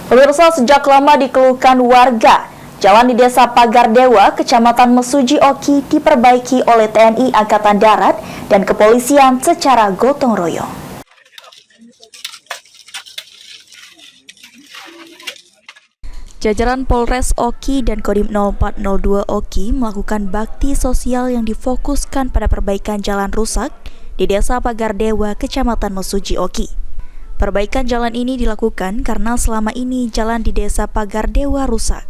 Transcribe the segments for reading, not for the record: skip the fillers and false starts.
Pemirsa, sejak lama dikeluhkan warga, jalan di Desa Pagardewa, Kecamatan Mesuji Oki diperbaiki oleh TNI Angkatan Darat dan kepolisian secara gotong royong. Jajaran Polres Oki dan Kodim 0402 Oki melakukan bakti sosial yang difokuskan pada perbaikan jalan rusak di Desa Pagardewa, Kecamatan Mesuji Oki. Perbaikan jalan ini dilakukan karena selama ini jalan di Desa Pagardewa rusak,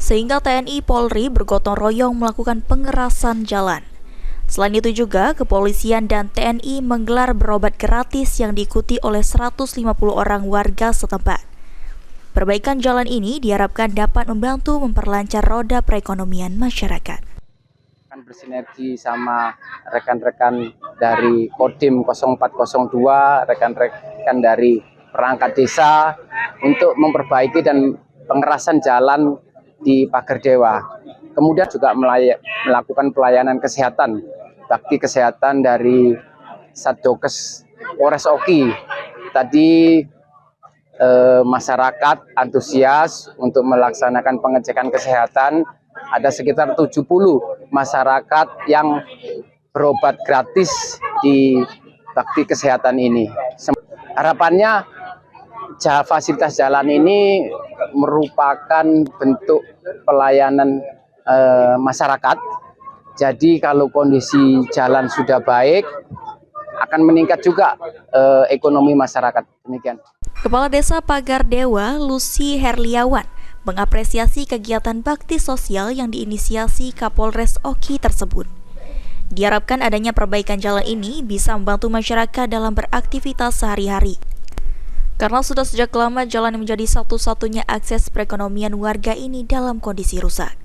sehingga TNI Polri bergotong royong melakukan pengerasan jalan. Selain itu juga, kepolisian dan TNI menggelar berobat gratis yang diikuti oleh 150 orang warga setempat. Perbaikan jalan ini diharapkan dapat membantu memperlancar roda perekonomian masyarakat. Bersinergi sama rekan-rekan dari Kodim 0402, rekan-rekan dari perangkat desa untuk memperbaiki dan pengerasan jalan di Pagardewa. Kemudian juga melakukan pelayanan kesehatan, bakti kesehatan dari Satdokes Polres Oki. Tadi masyarakat antusias untuk melaksanakan pengecekan kesehatan. Ada sekitar 70 masyarakat yang berobat gratis di bakti kesehatan ini. Harapannya fasilitas jalan ini merupakan bentuk pelayanan masyarakat. Jadi kalau kondisi jalan sudah baik, akan meningkat juga ekonomi masyarakat. Demikian. Kepala Desa Pagardewa, Lucy Herliawan, mengapresiasi kegiatan bakti sosial yang diinisiasi Kapolres Oki tersebut. Diharapkan adanya perbaikan jalan ini bisa membantu masyarakat dalam beraktivitas sehari-hari. Karena sudah sejak lama jalan menjadi satu-satunya akses perekonomian warga ini dalam kondisi rusak.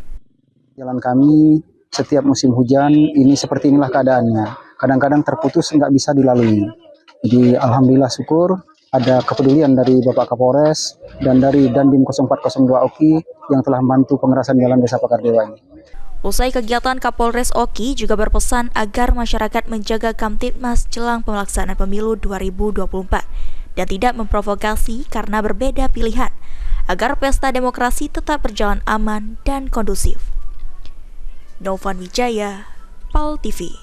Jalan kami setiap musim hujan ini seperti inilah keadaannya. Kadang-kadang terputus nggak bisa dilalui. Jadi alhamdulillah syukur ada kepedulian dari Bapak Kapolres dan dari Dandim 0402 Oki yang telah membantu pengerasan jalan Desa Pagardewa ini. Usai kegiatan, Kapolres Oki juga berpesan agar masyarakat menjaga Kamtibmas jelang pelaksanaan pemilu 2024 dan tidak memprovokasi karena berbeda pilihan, agar pesta demokrasi tetap berjalan aman dan kondusif. Novan Wijaya, PAL TV.